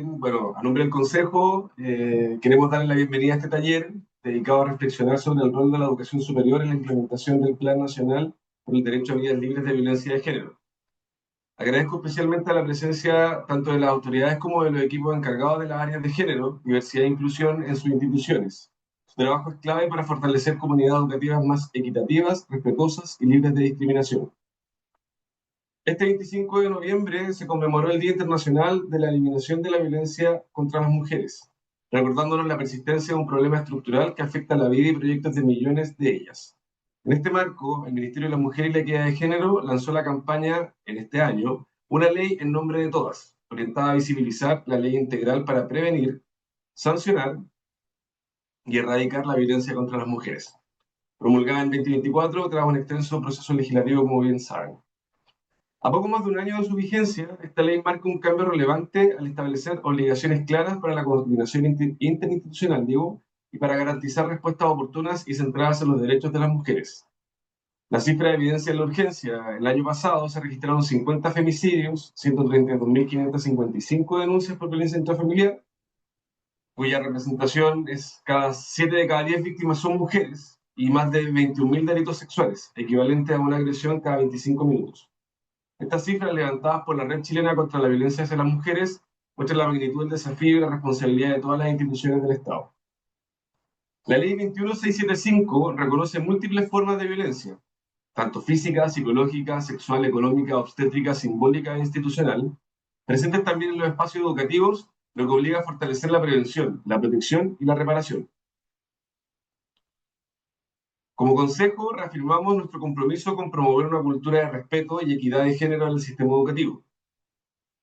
Bueno, a nombre del Consejo, queremos darle la bienvenida a este taller dedicado a reflexionar sobre el rol de la educación superior en la implementación del Plan Nacional por el Derecho a Vidas Libres de Violencia de Género. Agradezco especialmente a la presencia tanto de las autoridades como de los equipos encargados de las áreas de género, diversidad e inclusión en sus instituciones. Su trabajo es clave para fortalecer comunidades educativas más equitativas, respetuosas y libres de discriminación. Este 25 de noviembre se conmemoró el Día Internacional de la Eliminación de la Violencia contra las Mujeres, recordándonos la persistencia de un problema estructural que afecta la vida y proyectos de millones de ellas. En este marco, el Ministerio de la Mujer y la Equidad de Género lanzó la campaña en este año Una ley en nombre de todas, orientada a visibilizar la ley integral para prevenir, sancionar y erradicar la violencia contra las mujeres, promulgada en 2024 tras un extenso proceso legislativo, como bien saben. A poco más de un año de su vigencia, esta ley marca un cambio relevante al establecer obligaciones claras para la coordinación interinstitucional, digo, y para garantizar respuestas oportunas y centradas en los derechos de las mujeres. La cifra evidencia la urgencia. El año pasado se registraron 50 femicidios, 132.555 denuncias por violencia intrafamiliar, cuya representación es cada 7 de cada 10 víctimas son mujeres, y más de 21.000 delitos sexuales, equivalente a una agresión cada 25 minutos. Estas cifras levantadas por la Red Chilena contra la Violencia hacia las Mujeres muestran la magnitud del desafío y la responsabilidad de todas las instituciones del Estado. La Ley 21675 reconoce múltiples formas de violencia, tanto física, psicológica, sexual, económica, obstétrica, simbólica e institucional, presentes también en los espacios educativos, lo que obliga a fortalecer la prevención, la protección y la reparación. Como Consejo, reafirmamos nuestro compromiso con promover una cultura de respeto y equidad de género en el sistema educativo.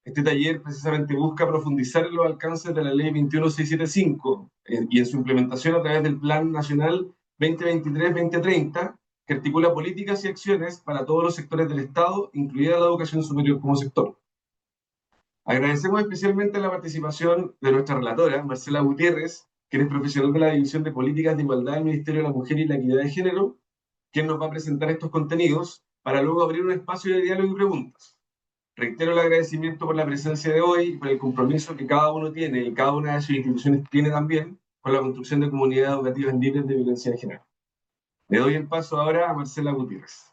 Este taller precisamente busca profundizar en los alcances de la Ley 21675 y en su implementación a través del Plan Nacional 2023-2030, que articula políticas y acciones para todos los sectores del Estado, incluida la educación superior como sector. Agradecemos especialmente la participación de nuestra relatora, Marcela Gutiérrez, quien es profesional de la División de Políticas de Igualdad del Ministerio de la Mujer y la Equidad de Género, quien nos va a presentar estos contenidos para luego abrir un espacio de diálogo y preguntas. Reitero el agradecimiento por la presencia de hoy y por el compromiso que cada uno tiene y cada una de sus instituciones tiene también con la construcción de comunidades educativas libres de violencia de género. Le doy el paso ahora a Marcela Gutiérrez.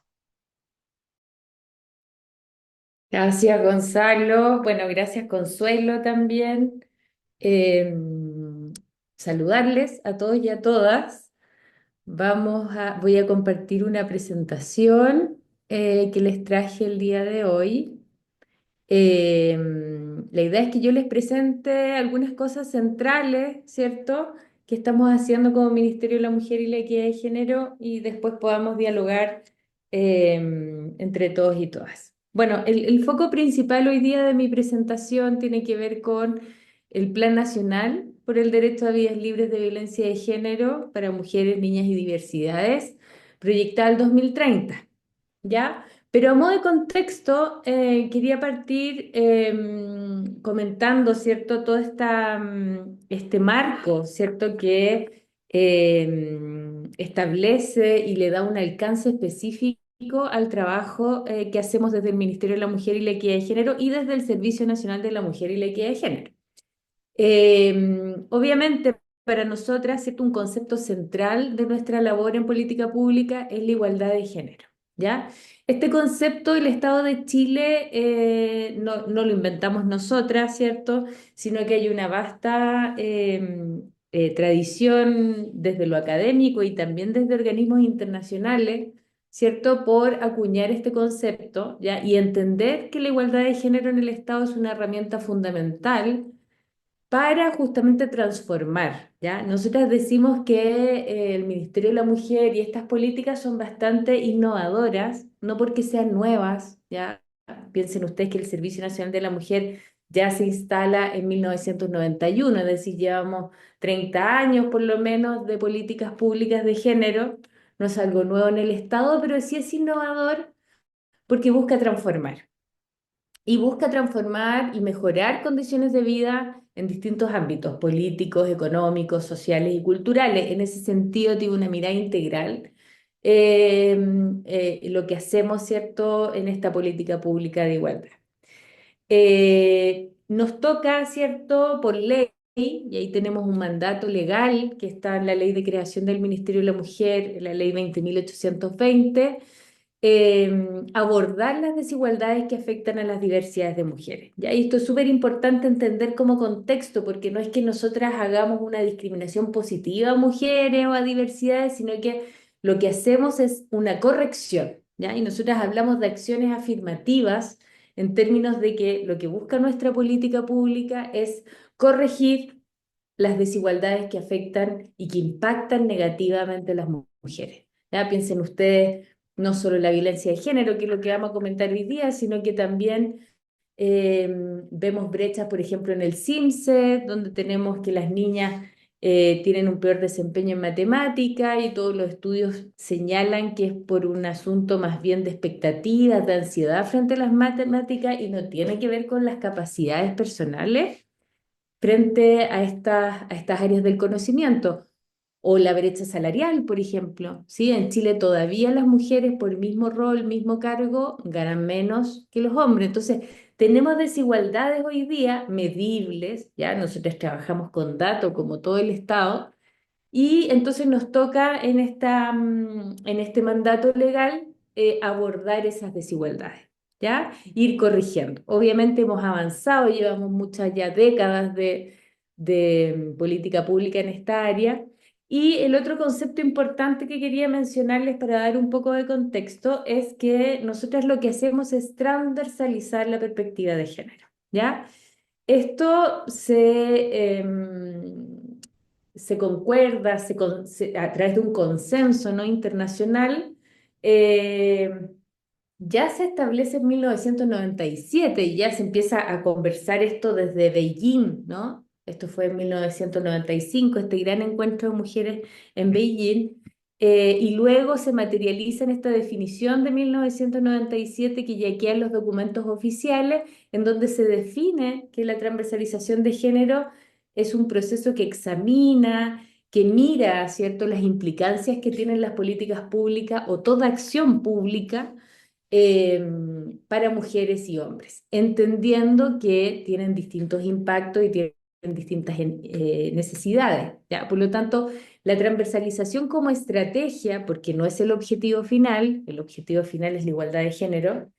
Gracias, Gonzalo. Bueno, gracias, Consuelo, también. Eh, Saludarles a todos y a todas. Voy a compartir una presentación que les traje el día de hoy. Eh, la idea es que yo les presente algunas cosas centrales, ¿cierto?, que estamos haciendo como Ministerio de la Mujer y la Equidad de Género y después podamos dialogar eh, entre todos y todas. Bueno, el foco principal hoy día de mi presentación tiene que ver con el Plan Nacional por el Derecho a Vidas Libres de Violencia de Género para Mujeres, Niñas y Diversidades, proyectada al 2030, ¿ya? Pero a modo de contexto, quería partir comentando, ¿cierto?, todo este marco, ¿cierto?, que establece y le da un alcance específico al trabajo que hacemos desde el Ministerio de la Mujer y la Equidad de Género y desde el Servicio Nacional de la Mujer y la Equidad de Género. Obviamente, para nosotras, ¿cierto?, un concepto central de nuestra labor en política pública es la igualdad de género, ¿ya? Este concepto el Estado de Chile no lo inventamos nosotras, ¿cierto?, sino que hay una vasta tradición desde lo académico y también desde organismos internacionales, ¿cierto?, por acuñar este concepto, ¿ya? Y entender que la igualdad de género en el Estado es una herramienta fundamental para justamente transformar, ¿ya? Nosotras decimos que el Ministerio de la Mujer y estas políticas son bastante innovadoras, no porque sean nuevas, ¿ya? Piensen ustedes que el Servicio Nacional de la Mujer ya se instala en 1991, es decir, llevamos 30 años por lo menos de políticas públicas de género, no es algo nuevo en el Estado, pero sí es innovador porque busca transformar y busca transformar y mejorar condiciones de vida en distintos ámbitos políticos, económicos, sociales y culturales. En ese sentido, tiene una mirada integral eh, lo que hacemos, ¿cierto?, en esta política pública de igualdad. nos toca, ¿cierto?, por ley, y ahí tenemos un mandato legal que está en la Ley de Creación del Ministerio de la Mujer, en la Ley 20.820, abordar las desigualdades que afectan a las diversidades de mujeres. ¿Ya? Y esto es súper importante entender como contexto, porque no es que nosotras hagamos una discriminación positiva a mujeres o a diversidades, sino que lo que hacemos es una corrección. ¿Ya? Y nosotras hablamos de acciones afirmativas en términos de que lo que busca nuestra política pública es corregir las desigualdades que afectan y que impactan negativamente a las mujeres. ¿Ya? Piensen ustedes no solo la violencia de género, que es lo que vamos a comentar hoy día, sino que también eh, vemos brechas, por ejemplo, en el CIMSED, donde tenemos que las niñas tienen un peor desempeño en matemática y todos los estudios señalan que es por un asunto más bien de expectativas, de ansiedad frente a las matemáticas y no tiene que ver con las capacidades personales frente a estas áreas del conocimiento. O la brecha salarial, por ejemplo. ¿Sí? En Chile todavía las mujeres por el mismo rol, mismo cargo, ganan menos que los hombres. Entonces, tenemos desigualdades hoy día medibles, ¿ya? Nosotros trabajamos con datos como todo el Estado, y entonces nos toca en este mandato legal abordar esas desigualdades, ¿ya? Ir corrigiendo. Obviamente hemos avanzado, llevamos muchas ya décadas de política pública en esta área. Y el otro concepto importante que quería mencionarles para dar un poco de contexto es que nosotros lo que hacemos es transversalizar la perspectiva de género, ¿ya? Esto se concuerda a través de un consenso, ¿no?, internacional. eh, ya se establece en 1997 y ya se empieza a conversar esto desde Beijing, ¿no? Esto fue en 1995, este gran encuentro de mujeres en Beijing. Y luego se materializa en esta definición de 1997 que ya queda en los documentos oficiales, en donde se define que la transversalización de género es un proceso que examina, que mira, ¿cierto?, las implicancias que tienen las políticas públicas o toda acción pública eh, para mujeres y hombres, entendiendo que tienen distintos impactos y tienen distintas necesidades, ¿ya? Por lo tanto, la transversalización como estrategia, porque no es el objetivo final es la igualdad de género,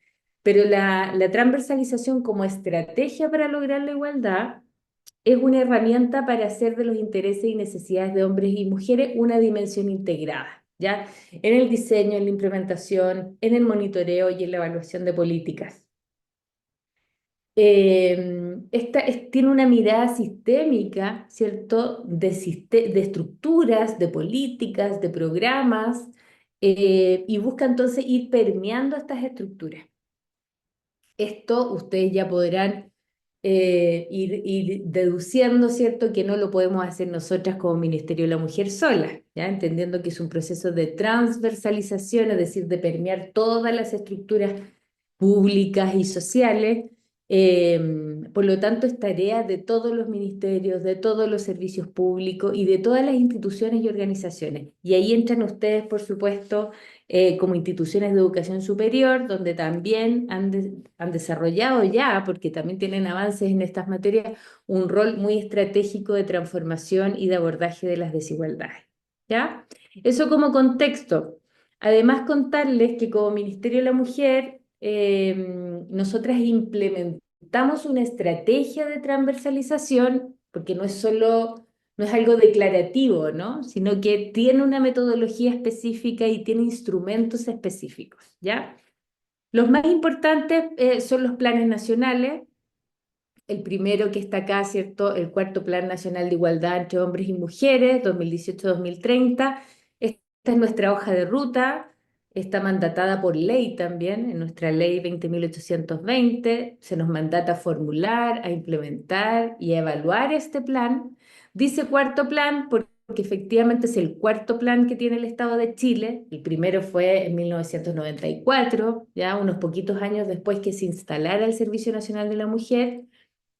pero la transversalización como estrategia para lograr la igualdad es una herramienta para hacer de los intereses y necesidades de hombres y mujeres una dimensión integrada, ¿ya? En el diseño, en la implementación, en el monitoreo y en la evaluación de políticas. Tiene una mirada sistémica, ¿cierto?, de estructuras, de políticas, de programas, y busca entonces ir permeando estas estructuras. Esto ustedes ya podrán ir deduciendo, ¿cierto?, que no lo podemos hacer nosotras como Ministerio de la Mujer sola, ¿ya? Entendiendo que es un proceso de transversalización, es decir, de permear todas las estructuras públicas y sociales. Por lo tanto, es tarea de todos los ministerios, de todos los servicios públicos y de todas las instituciones y organizaciones. Y ahí entran ustedes, por supuesto, como instituciones de educación superior, donde también han desarrollado ya, porque también tienen avances en estas materias, un rol muy estratégico de transformación y de abordaje de las desigualdades. ¿Ya? Eso como contexto. Además, contarles que como Ministerio de la Mujer, nosotras implementamos una estrategia de transversalización, porque no es algo declarativo, ¿no? Sino que tiene una metodología específica y tiene instrumentos específicos, ¿ya? Los más importantes son los planes nacionales. El primero que está acá, ¿cierto? El cuarto Plan Nacional de Igualdad entre Hombres y Mujeres, 2018-2030. Esta es nuestra hoja de ruta, está mandatada por ley también, en nuestra ley 20.820. Se nos mandata a formular, a implementar y a evaluar este plan. Dice cuarto plan porque efectivamente es el cuarto plan que tiene el Estado de Chile. El primero fue en 1994, ya unos poquitos años después que se instalara el Servicio Nacional de la Mujer.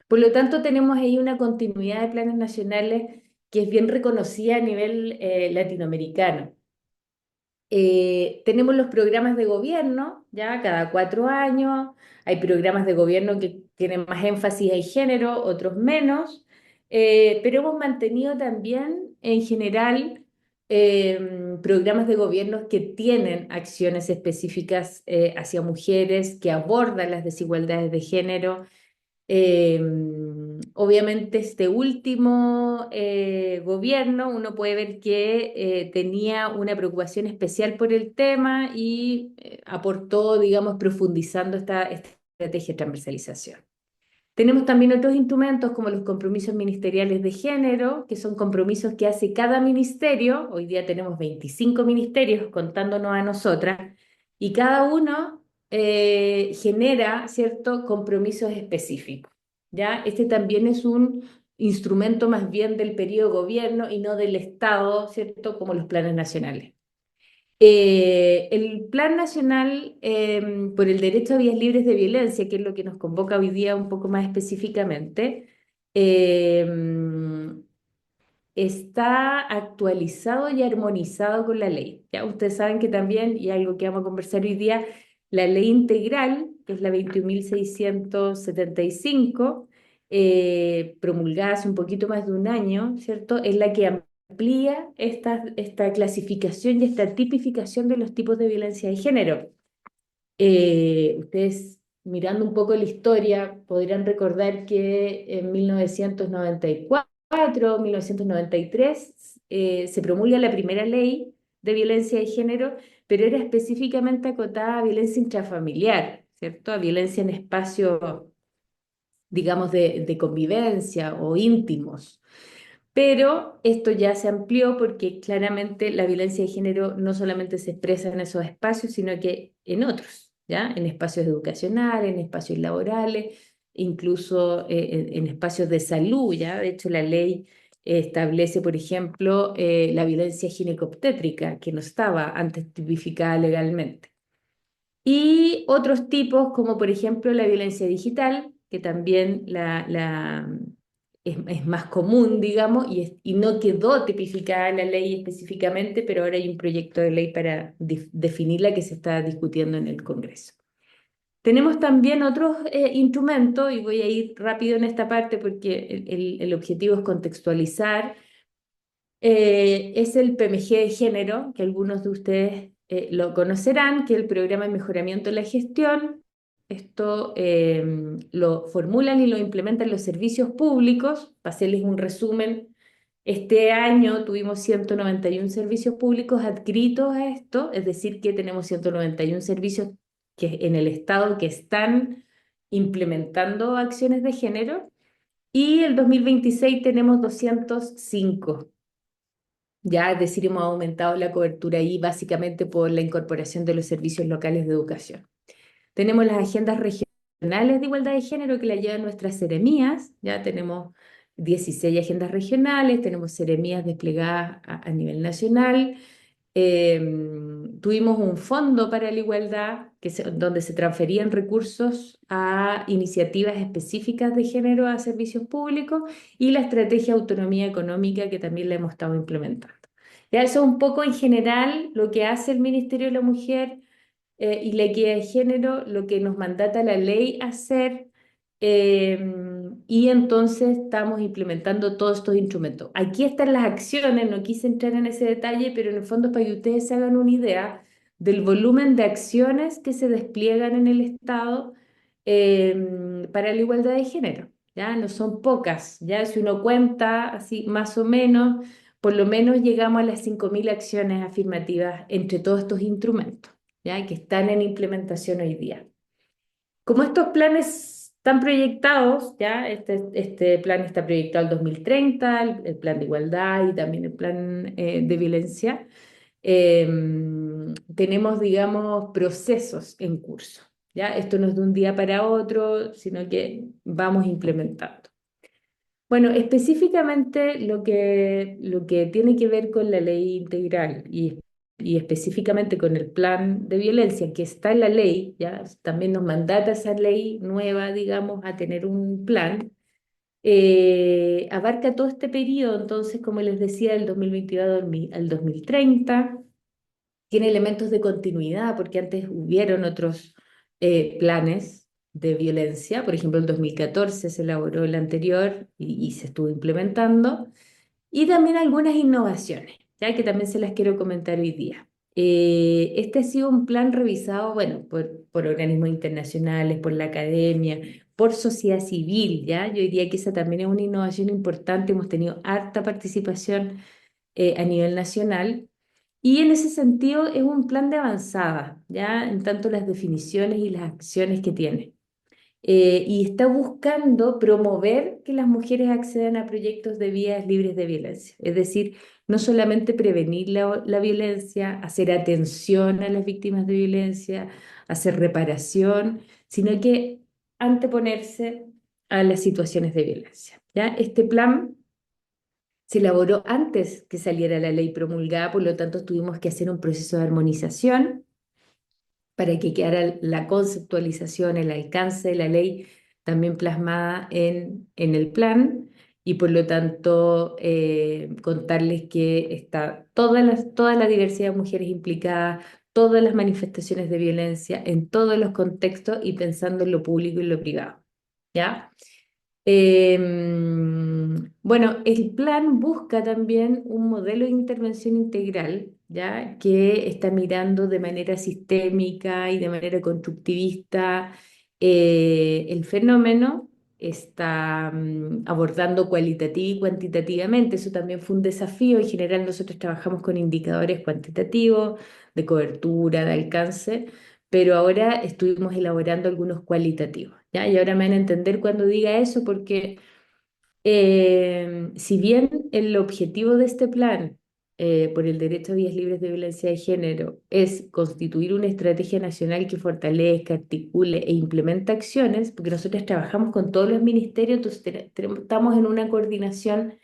Por lo tanto, tenemos ahí una continuidad de planes nacionales que es bien reconocida a nivel latinoamericano. Tenemos los programas de gobierno, ya cada 4 años. Hay programas de gobierno que tienen más énfasis en género, otros menos, pero hemos mantenido también en general programas de gobiernos que tienen acciones específicas hacia mujeres, que abordan las desigualdades de género. Eh, Obviamente este último gobierno uno puede ver que tenía una preocupación especial por el tema y aportó, digamos, profundizando esta estrategia de transversalización. Tenemos también otros instrumentos como los compromisos ministeriales de género, que son compromisos que hace cada ministerio. Hoy día tenemos 25 ministerios contándonos a nosotras, y cada uno genera, ¿cierto?, compromisos específicos. ¿Ya? Este también es un instrumento más bien del periodo de gobierno y no del Estado, ¿cierto?, como los planes nacionales. El Plan Nacional por el Derecho a Vías Libres de Violencia, que es lo que nos convoca hoy día un poco más específicamente, eh, está actualizado y armonizado con la ley. Ya ustedes saben que también, y algo que vamos a conversar hoy día, la ley integral, que es la 21.675, promulgada hace un poquito más de un año, ¿cierto? Es la que amplía esta clasificación y esta tipificación de los tipos de violencia de género. Ustedes, mirando un poco la historia, podrán recordar que en 1994, 1993, se promulga la primera ley de violencia de género, pero era específicamente acotada a violencia intrafamiliar, ¿cierto? A violencia en espacios, digamos, de convivencia o íntimos. Pero esto ya se amplió porque claramente la violencia de género no solamente se expresa en esos espacios, sino que en otros, ¿ya? En espacios educacionales, en espacios laborales, incluso en espacios de salud, ¿ya? De hecho, la ley establece, por ejemplo, la violencia ginecobstétrica, que no estaba antes tipificada legalmente. Y otros tipos, como por ejemplo la violencia digital, que también es más común, digamos, y no quedó tipificada en la ley específicamente, pero ahora hay un proyecto de ley para definirla que se está discutiendo en el Congreso. Tenemos también otros instrumentos, y voy a ir rápido en esta parte porque el objetivo es contextualizar. Es el PMG de género, que algunos de ustedes lo conocerán, que es el Programa de Mejoramiento de la Gestión. Esto lo formulan y lo implementan los servicios públicos. Para hacerles un resumen, este año tuvimos 191 servicios públicos adscritos a esto, es decir, que tenemos 191 servicios que, en el Estado que están implementando acciones de género, y el 2026 tenemos 205. Ya, es decir, hemos aumentado la cobertura ahí básicamente por la incorporación de los servicios locales de educación. Tenemos las agendas regionales de igualdad de género que la llevan nuestras seremías. Ya tenemos 16 agendas regionales, tenemos seremías desplegadas a nivel nacional. Tuvimos un fondo para la igualdad donde se transferían recursos a iniciativas específicas de género a servicios públicos, y la estrategia de autonomía económica que también la hemos estado implementando. Ya, eso es un poco en general lo que hace el Ministerio de la Mujer y la equidad de género, lo que nos mandata la ley hacer, y entonces estamos implementando todos estos instrumentos. Aquí están las acciones, no quise entrar en ese detalle, pero en el fondo es para que ustedes se hagan una idea del volumen de acciones que se despliegan en el Estado para la igualdad de género. Ya no son pocas, ya si uno cuenta así más o menos, por lo menos llegamos a las 5.000 acciones afirmativas entre todos estos instrumentos, ¿ya? Que están en implementación hoy día. Como estos planes están proyectados, ¿ya? Este plan está proyectado al 2030, el plan de igualdad y también el plan de violencia. eh, Tenemos, digamos, procesos en curso, ¿ya? Esto no es de un día para otro, sino que vamos implementando. Bueno, específicamente lo que tiene que ver con la ley integral y específicamente con el plan de violencia que está en la ley, ya también nos mandata esa ley nueva, digamos, a tener un plan, abarca todo este periodo, entonces, como les decía, del 2022 al 2030, tiene elementos de continuidad porque antes hubieron otros planes. de violencia. Por ejemplo, en 2014 se elaboró el anterior y se estuvo implementando. Y también algunas innovaciones, ya que también se las quiero comentar hoy día. Este ha sido un plan revisado, bueno, por organismos internacionales, por la academia, por sociedad civil, ¿ya? Yo diría que esa también es una innovación importante. Hemos tenido harta participación a nivel nacional. Y en ese sentido es un plan de avanzada, ¿ya? En tanto las definiciones y las acciones que tiene. Y está buscando promover que las mujeres accedan a proyectos de vías libres de violencia. Es decir, no solamente prevenir la violencia, hacer atención a las víctimas de violencia, hacer reparación, sino que anteponerse a las situaciones de violencia. ¿Ya? Este plan se elaboró antes que saliera la ley promulgada, por lo tanto tuvimos que hacer un proceso de armonización para que quedara la conceptualización, el alcance de la ley también plasmada en el plan, y por lo tanto contarles que está toda la diversidad de mujeres implicadas, todas las manifestaciones de violencia en todos los contextos y pensando en lo público y lo privado. ¿Ya? Bueno, el plan busca también un modelo de intervención integral, ¿ya? Que está mirando de manera sistémica y de manera constructivista el fenómeno, está abordando cualitativa y cuantitativamente. Eso también fue un desafío. En general, nosotros trabajamos con indicadores cuantitativos de cobertura, de alcance, pero ahora estuvimos elaborando algunos cualitativos, ¿ya? Y ahora me van a entender cuando diga eso, porque si bien el objetivo de este plan por el derecho a vías libres de violencia de género es constituir una estrategia nacional que fortalezca, articule e implemente acciones, porque nosotros trabajamos con todos los ministerios, entonces estamos en una coordinación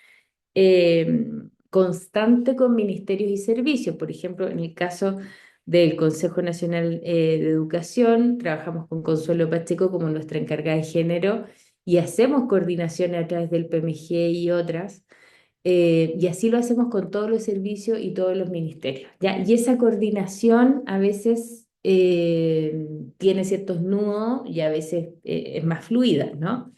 constante con ministerios y servicios. Por ejemplo, en el caso del Consejo Nacional de Educación, trabajamos con Consuelo Pacheco como nuestra encargada de género y hacemos coordinaciones a través del PMG y otras. Y así lo hacemos con todos los servicios y todos los ministerios, ¿ya? Y esa coordinación a veces tiene ciertos nudos y a veces es más fluida, ¿no?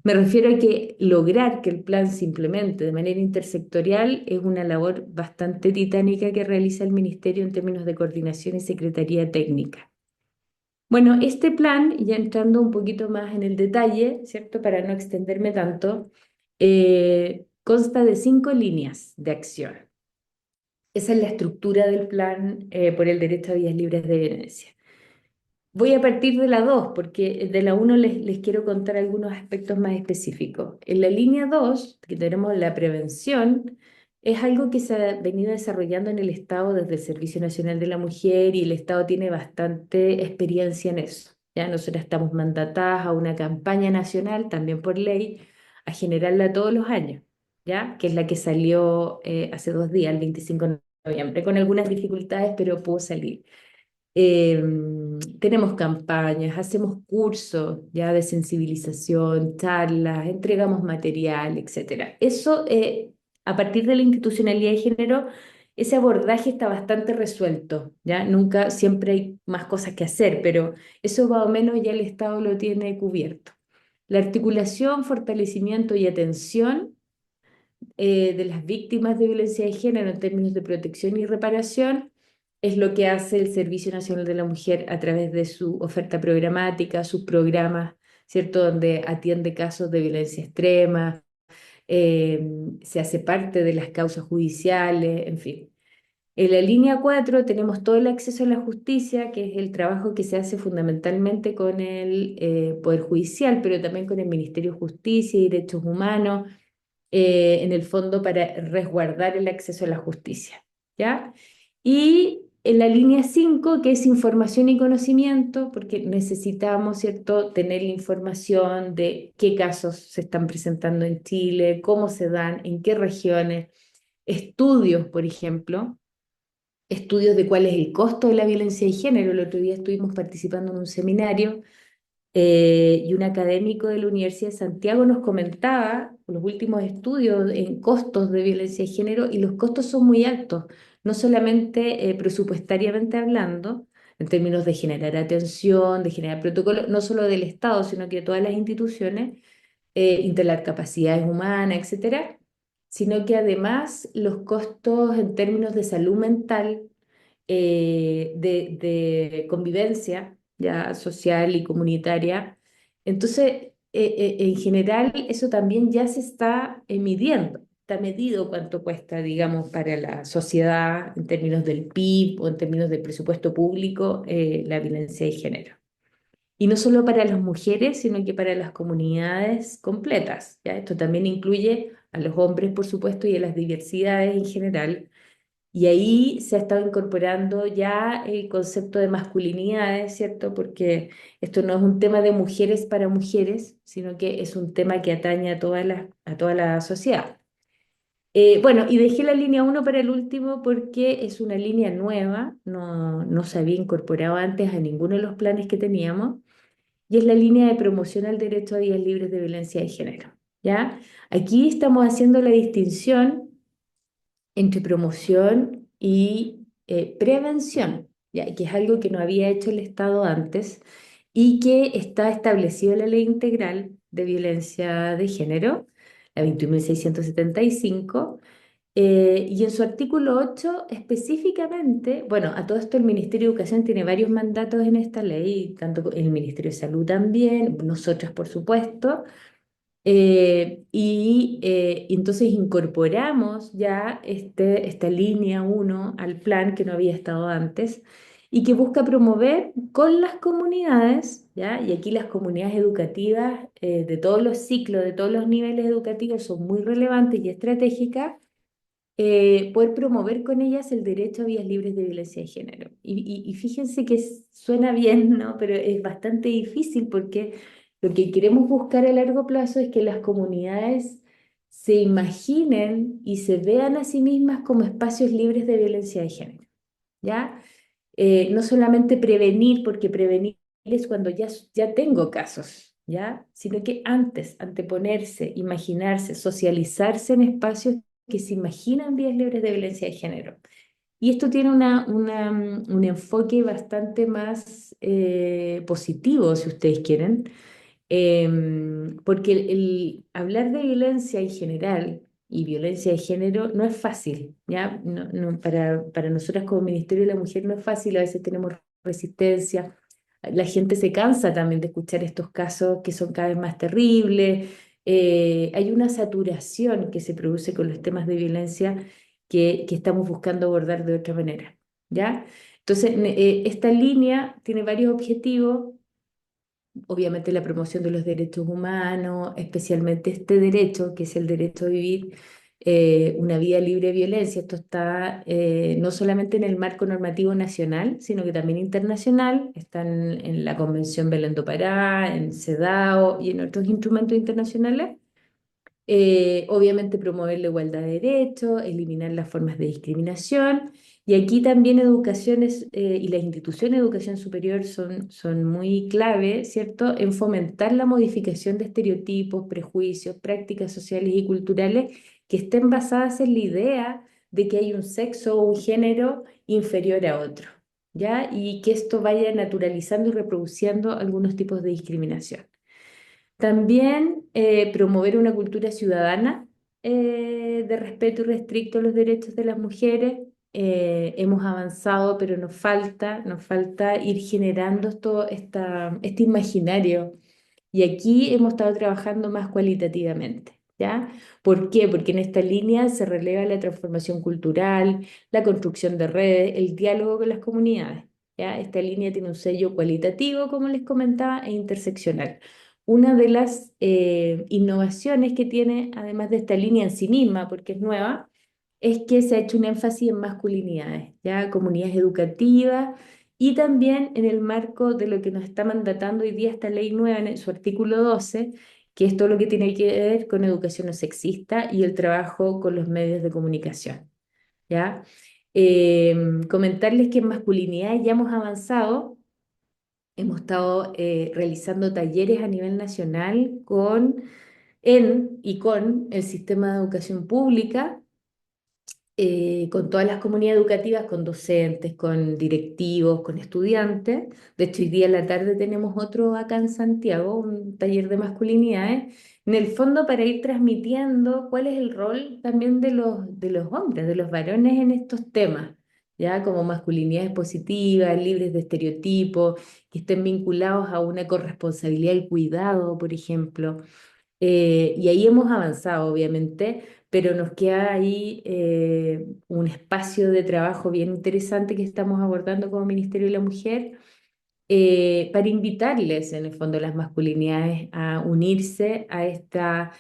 Me refiero a que lograr que el plan se implemente de manera intersectorial es una labor bastante titánica que realiza el Ministerio en términos de coordinación y secretaría técnica. Bueno, este plan, ya entrando un poquito más en el detalle, ¿cierto? Para no extenderme tanto, consta de 5 líneas de acción. Esa es la estructura del plan por el derecho a vías libres de violencia. Voy a partir de la 2 porque de la 1 les quiero contar algunos aspectos más específicos. En la línea 2 que tenemos la prevención, es algo que se ha venido desarrollando en el Estado desde el Servicio Nacional de la Mujer y el Estado tiene bastante experiencia en eso. Ya nosotros estamos mandatadas a una campaña nacional, también por ley, a generarla todos los años, ¿ya? Que es la que salió hace 2 días, el 25 de noviembre, con algunas dificultades, pero pudo salir. Eh, Tenemos campañas, hacemos cursos ya de sensibilización, charlas, entregamos material, etcétera. Eso, a partir de la institucionalidad de género, ese abordaje está bastante resuelto, ¿ya? Nunca, siempre hay más cosas que hacer, pero eso más o menos ya el Estado lo tiene cubierto. La articulación, fortalecimiento y atención de las víctimas de violencia de género en términos de protección y reparación es lo que hace el Servicio Nacional de la Mujer a través de su oferta programática, sus programas, ¿cierto? Donde atiende casos de violencia extrema, se hace parte de las causas judiciales, en fin. En la línea 4 tenemos todo el acceso a la justicia, que es el trabajo que se hace fundamentalmente con el Poder Judicial, pero también con el Ministerio de Justicia y Derechos Humanos, en el fondo para resguardar el acceso a la justicia, ¿ya? Y en la línea 5 que es información y conocimiento, porque necesitamos, ¿cierto?, tener la información de qué casos se están presentando en Chile, cómo se dan, en qué regiones, estudios, por ejemplo, estudios de cuál es el costo de la violencia de género. El otro día estuvimos participando en un seminario y un académico de la Universidad de Santiago nos comentaba los últimos estudios en costos de violencia de género y los costos son muy altos, no solamente presupuestariamente hablando. en términos de generar atención, de generar protocolos, no solo del Estado, sino que de todas las instituciones, instalar capacidades humanas, etcétera, sino que además los costos en términos de salud mental, de convivencia ya social y comunitaria. Entonces, en general, eso también ya se está midiendo. Está medido cuánto cuesta, digamos, para la sociedad en términos del PIB o en términos del presupuesto público, la violencia de género. Y no solo para las mujeres, sino que para las comunidades completas, ¿ya? Esto también incluye a los hombres, por supuesto, y a las diversidades en general. Y ahí se ha estado incorporando ya el concepto de masculinidades, ¿cierto? Porque esto no es un tema de mujeres para mujeres, sino que es un tema que atañe a toda la sociedad. Bueno, y dejé la línea uno para el último porque es una línea nueva, no se había incorporado antes a ninguno de los planes que teníamos, y es la línea de promoción al derecho a días libres de violencia de género, ¿ya? Aquí estamos haciendo la distinción entre promoción y prevención, ¿ya? Que es algo que no había hecho el Estado antes y que está establecido en la Ley Integral de Violencia de Género, la 21.675, y en su artículo 8 específicamente, bueno, a todo esto el Ministerio de Educación tiene varios mandatos en esta ley, tanto el Ministerio de Salud también, nosotras por supuesto, y entonces incorporamos ya esta línea uno al plan que no había estado antes y que busca promover con las comunidades, ¿ya? Y aquí las comunidades educativas de todos los ciclos, de todos los niveles educativos son muy relevantes y estratégicas, poder promover con ellas el derecho a vías libres de violencia de género. Y fíjense que suena bien, ¿no? Pero es bastante difícil porque lo que queremos buscar a largo plazo es que las comunidades se imaginen y se vean a sí mismas como espacios libres de violencia de género, ¿ya? No solamente prevenir, porque prevenir es cuando ya tengo casos, ¿ya? Sino que antes, anteponerse, imaginarse, socializarse en espacios que se imaginan vías libres de violencia de género. Y esto tiene un enfoque bastante más positivo, si ustedes quieren, porque el hablar de violencia en general y violencia de género no es fácil, ¿ya? Para nosotras como Ministerio de la Mujer no es fácil, a veces tenemos resistencia, la gente se cansa también de escuchar estos casos que son cada vez más terribles, hay una saturación que se produce con los temas de violencia que estamos buscando abordar de otra manera, ¿ya? Entonces, esta línea tiene varios objetivos. Obviamente la promoción de los derechos humanos, especialmente este derecho, que es el derecho a vivir una vida libre de violencia. Esto está no solamente en el marco normativo nacional, sino que también internacional. Está en la Convención Belén do Pará, en CEDAW y en otros instrumentos internacionales. Obviamente promover la igualdad de derechos, eliminar las formas de discriminación. Y aquí también educaciones y las instituciones de educación superior son muy clave, ¿cierto?, en fomentar la modificación de estereotipos, prejuicios, prácticas sociales y culturales que estén basadas en la idea de que hay un sexo o un género inferior a otro, ¿ya? Y que esto vaya naturalizando y reproduciendo algunos tipos de discriminación. También promover una cultura ciudadana de respeto y restricto a los derechos de las mujeres. Hemos avanzado, pero nos falta ir generando este imaginario. Y aquí hemos estado trabajando más cualitativamente, ¿ya? ¿Por qué? Porque en esta línea se releva la transformación cultural, la construcción de redes, el diálogo con las comunidades, ¿ya? Esta línea tiene un sello cualitativo, como les comentaba, e interseccional. Una de las innovaciones que tiene, además de esta línea en sí misma, porque es nueva, es que se ha hecho un énfasis en masculinidades, ¿ya? Comunidades educativas y también en el marco de lo que nos está mandatando hoy día esta ley nueva en su artículo 12, que es todo lo que tiene que ver con educación no sexista y el trabajo con los medios de comunicación, ¿ya? Comentarles que en masculinidad ya hemos avanzado. Hemos estado realizando talleres a nivel nacional con el sistema de educación pública, con todas las comunidades educativas, con docentes, con directivos, con estudiantes. De hecho, hoy día en la tarde tenemos otro acá en Santiago, un taller de masculinidades, en el fondo para ir transmitiendo cuál es el rol también de los hombres, de los varones en estos temas, ya como masculinidades positivas, libres de estereotipos, que estén vinculados a una corresponsabilidad y cuidado, por ejemplo. Y ahí hemos avanzado, obviamente, pero nos queda ahí un espacio de trabajo bien interesante que estamos abordando como Ministerio de la Mujer, para invitarles, en el fondo, las masculinidades a unirse a esta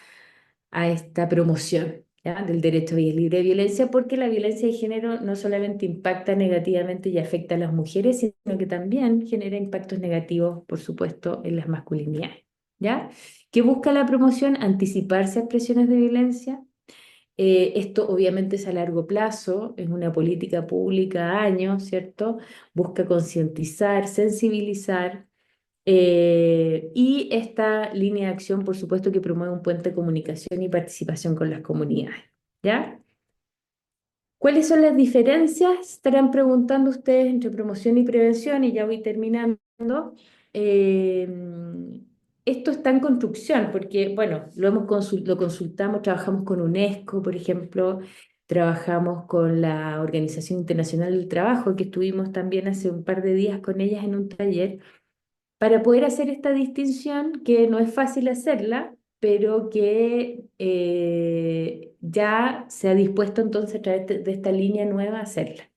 promoción, ¿ya? Del derecho a vida libre de violencia, porque la violencia de género no solamente impacta negativamente y afecta a las mujeres, sino que también genera impactos negativos, por supuesto, en las masculinidades, ¿ya? ¿Qué busca la promoción? Anticiparse a expresiones de violencia. Esto obviamente es a largo plazo, es una política pública a años, ¿cierto? Busca concientizar, sensibilizar, y esta línea de acción, por supuesto, que promueve un puente de comunicación y participación con las comunidades, ¿ya? ¿Cuáles son las diferencias? Estarán preguntando ustedes entre promoción y prevención, y ya voy terminando. Eh, Esto está en construcción, porque, bueno, lo consultamos, trabajamos con UNESCO, por ejemplo, trabajamos con la Organización Internacional del Trabajo, que estuvimos también hace un par de días con ellas en un taller para poder hacer esta distinción, que no es fácil hacerla, pero que ya se ha dispuesto entonces a través de esta línea nueva a hacerla.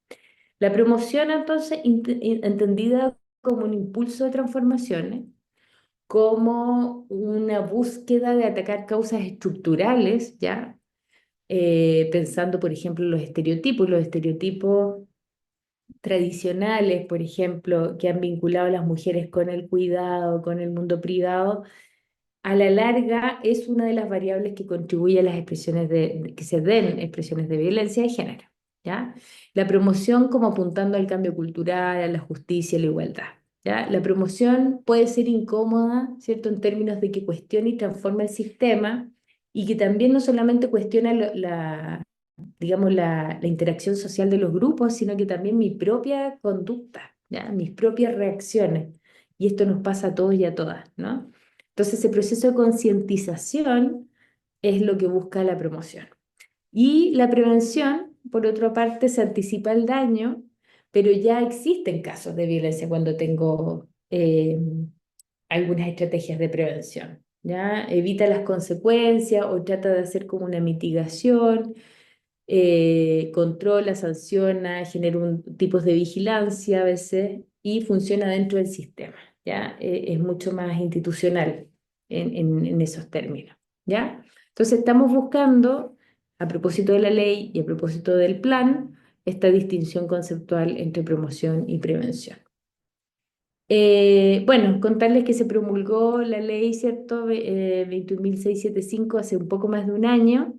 La promoción entonces entendida como un impulso de transformaciones, como una búsqueda de atacar causas estructurales, ¿ya? Pensando, por ejemplo, en los estereotipos tradicionales, por ejemplo, que han vinculado a las mujeres con el cuidado, con el mundo privado, a la larga es una de las variables que contribuye a las expresiones que se den expresiones de violencia de género, ¿ya? La promoción como apuntando al cambio cultural, a la justicia, a la igualdad, ¿ya? La promoción puede ser incómoda, ¿cierto? En términos de que cuestiona y transforma el sistema, y que también no solamente cuestiona digamos, la interacción social de los grupos, sino que también mi propia conducta, ¿ya? Mis propias reacciones. Y esto nos pasa a todos y a todas, ¿no? Entonces, ese proceso de concientización es lo que busca la promoción. Y la prevención, por otra parte, se anticipa el daño, pero ya existen casos de violencia cuando tengo algunas estrategias de prevención, ¿ya? Evita las consecuencias o trata de hacer como una mitigación, controla, sanciona, genera tipos de vigilancia a veces y funciona dentro del sistema, ¿ya? Es mucho más institucional en esos términos, ¿ya? Entonces estamos buscando, a propósito de la ley y a propósito del plan, esta distinción conceptual entre promoción y prevención. Bueno, contarles que se promulgó la ley, ¿cierto? 21.675 hace un poco más de un año.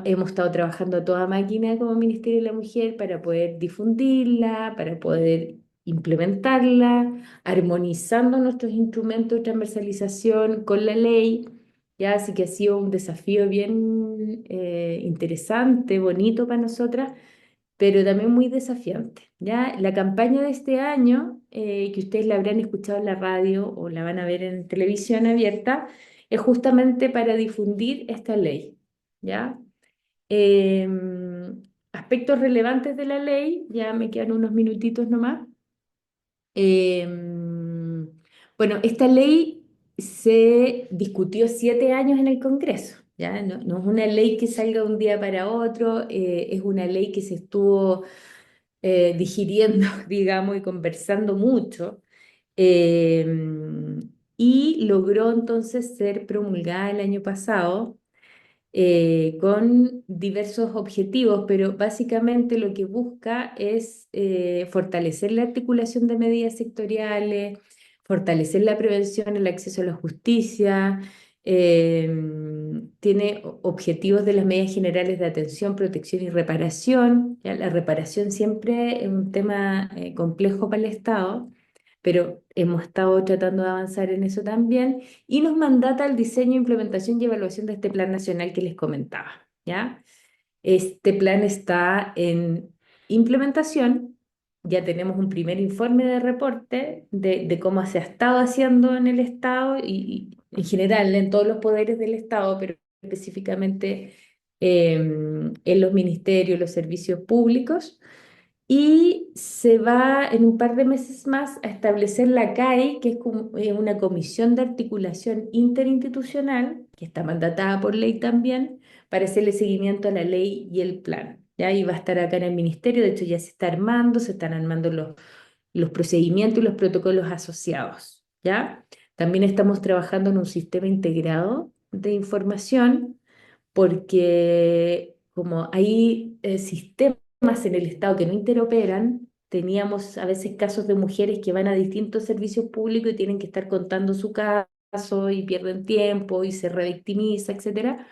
Hemos estado trabajando a toda máquina como Ministerio de la Mujer para poder difundirla, para poder implementarla, armonizando nuestros instrumentos de transversalización con la ley. Ya, así que ha sido un desafío bien interesante, bonito para nosotras, pero también muy desafiante. ¿Ya? La campaña de este año, que ustedes la habrán escuchado en la radio o la van a ver en televisión abierta, es justamente para difundir esta ley. ¿Ya? Aspectos relevantes de la ley, ya me quedan unos minutitos nomás. Bueno, esta ley se discutió 7 años en el Congreso, ¿ya? No, no es una ley que salga de un día para otro, es una ley que se estuvo digiriendo, digamos, y conversando mucho, y logró entonces ser promulgada el año pasado, con diversos objetivos, pero básicamente lo que busca es fortalecer la articulación de medidas sectoriales, fortalecer la prevención, el acceso a la justicia, tiene objetivos de las medidas generales de atención, protección y reparación. ¿Ya? La reparación siempre es un tema complejo para el Estado, pero hemos estado tratando de avanzar en eso también, y nos mandata el diseño, implementación y evaluación de este plan nacional que les comentaba, ¿ya? Este plan está en implementación. Ya tenemos un primer informe de reporte de cómo se ha estado haciendo en el Estado y en general en todos los poderes del Estado, pero específicamente en los ministerios, los servicios públicos. Y se va en un par de meses más a establecer la CAI, que es una comisión de articulación interinstitucional, que está mandatada por ley también, para hacerle seguimiento a la ley y el plan. ¿Ya? Y va a estar acá en el ministerio, de hecho ya se está armando, se están armando los procedimientos y los protocolos asociados. ¿Ya? También estamos trabajando en un sistema integrado de información porque como hay sistemas en el Estado que no interoperan, teníamos a veces casos de mujeres que van a distintos servicios públicos y tienen que estar contando su caso y pierden tiempo y se revictimiza, etcétera.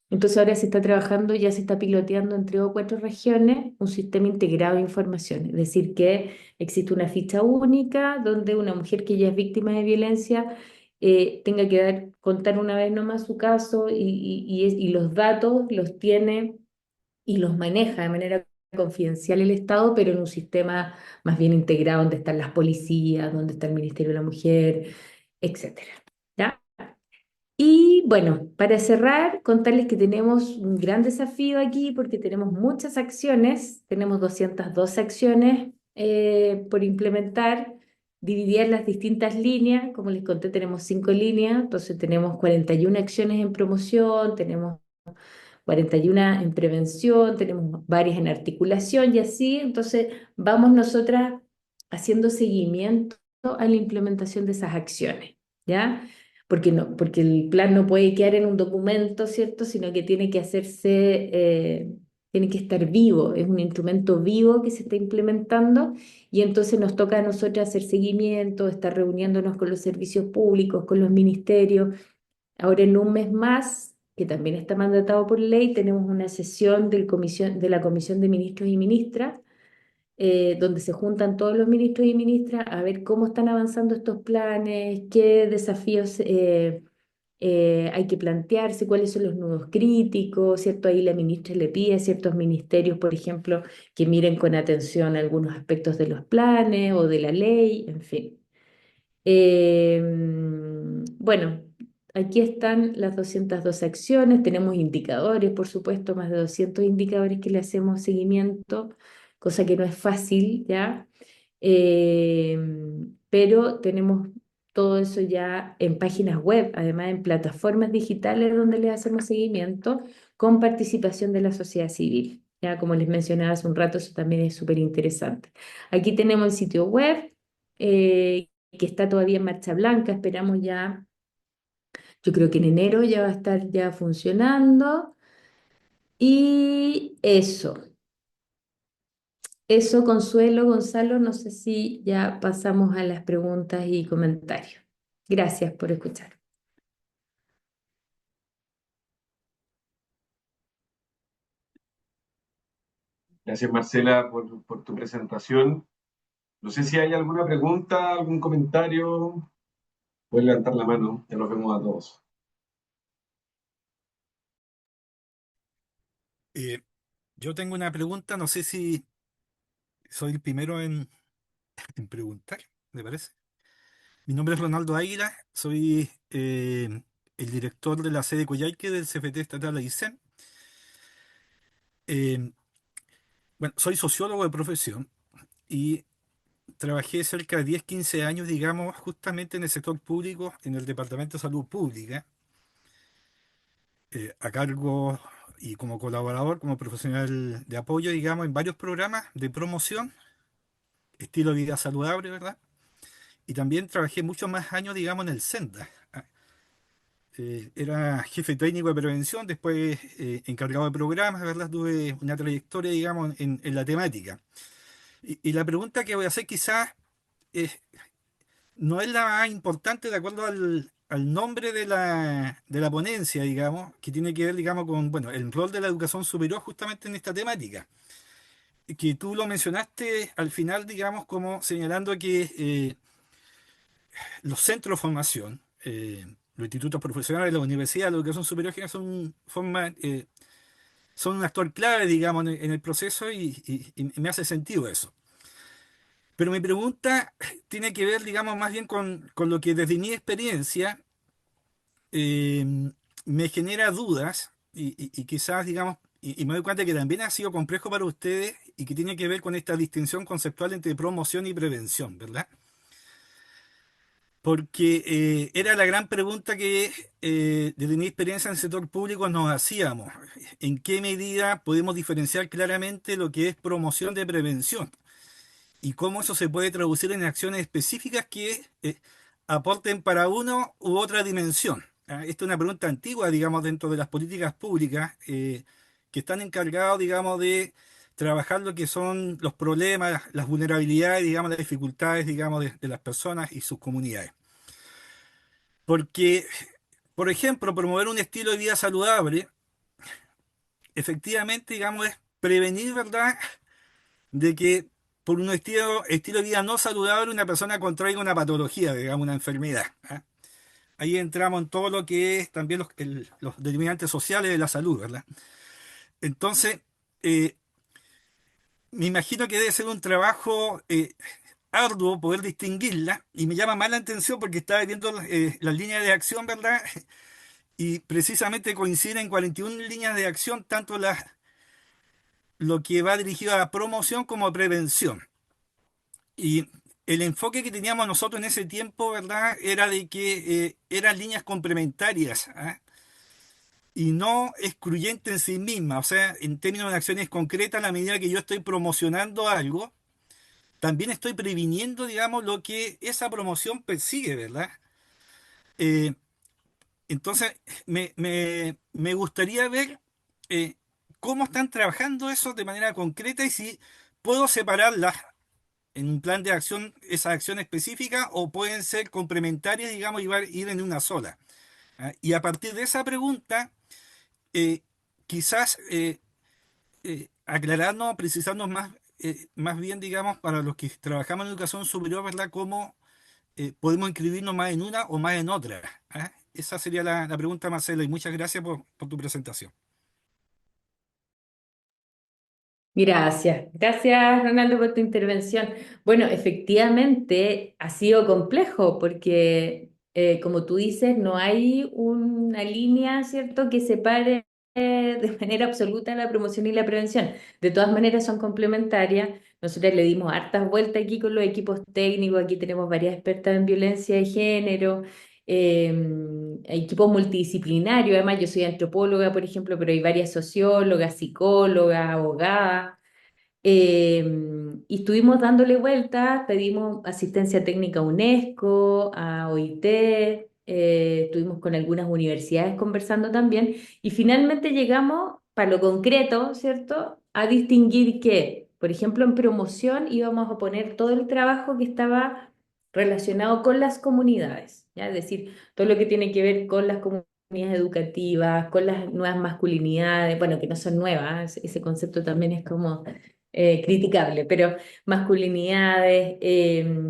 Entonces ahora se está trabajando, ya se está piloteando en 3 o 4 regiones un sistema integrado de información, es decir, que existe una ficha única donde una mujer que ya es víctima de violencia tenga que contar una vez nomás su caso y los datos los tiene y los maneja de manera confidencial el Estado, pero en un sistema más bien integrado donde están las policías, donde está el Ministerio de la Mujer, etcétera. ¿Ya? Y bueno, para cerrar, contarles que tenemos un gran desafío aquí porque tenemos muchas acciones, tenemos 212 acciones por implementar, divididas en las distintas líneas, como les conté, tenemos 5 líneas, entonces tenemos 41 acciones en promoción, tenemos 41 en prevención, tenemos varias en articulación y así, entonces vamos nosotras haciendo seguimiento a la implementación de esas acciones, ¿ya? Porque, no, porque el plan no puede quedar en un documento, ¿cierto? Sino que tiene que hacerse, tiene que estar vivo, es un instrumento vivo que se está implementando y entonces nos toca a nosotros hacer seguimiento, estar reuniéndonos con los servicios públicos, con los ministerios. Ahora en un mes más, que también está mandatado por ley, tenemos una sesión de la Comisión de Ministros y Ministras, donde se juntan todos los ministros y ministras a ver cómo están avanzando estos planes, qué desafíos hay que plantearse, cuáles son los nudos críticos, ¿cierto? Ahí la ministra le pide a ciertos ministerios, por ejemplo, que miren con atención algunos aspectos de los planes o de la ley, en fin. Bueno, aquí están las 212 acciones, tenemos indicadores, por supuesto, más de 200 indicadores que le hacemos seguimiento, cosa que no es fácil, ¿ya? Pero tenemos todo eso ya en páginas web, además en plataformas digitales donde le hacemos seguimiento con participación de la sociedad civil. Ya, como les mencionaba hace un rato, eso también es súper interesante. Aquí tenemos el sitio web. Que está todavía en marcha blanca, esperamos ya, yo creo que en enero ya va a estar ya funcionando. Y eso, Consuelo, Gonzalo, no sé si ya pasamos a las preguntas y comentarios. Gracias por escuchar. Gracias, Marcela, por tu presentación. No sé si hay alguna pregunta, algún comentario. Pueden levantar la mano, ya los vemos a todos. Eh, yo tengo una pregunta, no sé si soy el primero en preguntar, ¿me parece? Mi nombre es Ronaldo Águila, soy el director de la sede Coyhaique del CFT estatal Aysén. Eh, bueno, soy sociólogo de profesión y trabajé cerca de 10 15 años, digamos, justamente en el sector público, en el Departamento de Salud Pública, a cargo y como colaborador, como profesional de apoyo, digamos, en varios programas de promoción, estilo de vida saludable, ¿verdad? Y también trabajé muchos más años, digamos, en el SENDA. Era jefe técnico de prevención, después encargado de programas, ¿verdad? Tuve una trayectoria, digamos, en la temática. Y la pregunta que voy a hacer quizás no es la más importante de acuerdo al nombre de la ponencia, digamos, que tiene que ver, digamos, con, bueno, el rol de la educación superior justamente en esta temática. Que tú lo mencionaste al final, digamos, como señalando que los centros de formación, los institutos profesionales, la universidad, la educación superior, que son formas, son un actor clave, digamos, en el proceso y me hace sentido eso. Pero mi pregunta tiene que ver, digamos, más bien con lo que desde mi experiencia eh, me genera dudas y quizás, digamos, y me doy cuenta que también ha sido complejo para ustedes y que tiene que ver con esta distinción conceptual entre promoción y prevención, ¿verdad? Porque era la gran pregunta que desde mi experiencia en el sector público nos hacíamos. ¿En qué medida podemos diferenciar claramente lo que es promoción de prevención? Y cómo eso se puede traducir en acciones específicas que aporten para uno u otra dimensión. Ah, esta es una pregunta antigua, digamos, dentro de las políticas públicas que están encargados, digamos, de trabajar lo que son los problemas, las vulnerabilidades, digamos, las dificultades, digamos, de las personas y sus comunidades. Porque, por ejemplo, promover un estilo de vida saludable, efectivamente, digamos, es prevenir, ¿verdad?, de que por un estilo de vida no saludable una persona contraiga una patología, digamos, una enfermedad. ¿Ah? Ahí entramos en todo lo que es también los determinantes sociales de la salud, ¿verdad? Entonces, eh, me imagino que debe ser un trabajo arduo poder distinguirla y me llama más la atención porque estaba viendo las líneas de acción, ¿verdad? Y precisamente coinciden en 41 líneas de acción, tanto lo que va dirigido a promoción como a prevención. Y el enfoque que teníamos nosotros en ese tiempo, ¿verdad? Era de que eran líneas complementarias, ¿ah? Y no excluyentes en sí mismas. O sea, en términos de acciones concretas, a la medida que yo estoy promocionando algo, también estoy previniendo, digamos, lo que esa promoción persigue, ¿verdad? Eh, entonces, me gustaría ver eh, cómo están trabajando eso de manera concreta y si puedo separarlas en un plan de acción esas acciones específicas o pueden ser complementarias, digamos, y ir en una sola. ¿Ah? Y a partir de esa pregunta, eh, quizás aclararnos, precisarnos más bien, digamos, para los que trabajamos en educación superior, ¿verdad? Cómo podemos inscribirnos más en una o más en otra. ¿Ah? Esa sería la pregunta, Marcelo, y muchas gracias por tu presentación. Gracias, gracias Ronaldo por tu intervención. Bueno, efectivamente ha sido complejo porque, como tú dices, no hay una línea, ¿cierto?, que separe de manera absoluta la promoción y la prevención. De todas maneras son complementarias. Nosotros le dimos hartas vueltas aquí con los equipos técnicos, aquí tenemos varias expertas en violencia de género, equipos multidisciplinarios, además yo soy antropóloga, por ejemplo, pero hay varias sociólogas, psicólogas, abogadas, y estuvimos dándole vueltas, pedimos asistencia técnica a UNESCO, a OIT, estuvimos con algunas universidades conversando también, y finalmente llegamos, para lo concreto, ¿cierto?, a distinguir que, por ejemplo, en promoción íbamos a poner todo el trabajo que estaba relacionado con las comunidades, ¿ya? Es decir, todo lo que tiene que ver con las comunidades educativas, con las nuevas masculinidades, bueno, que no son nuevas, ese concepto también es como criticable, pero masculinidades,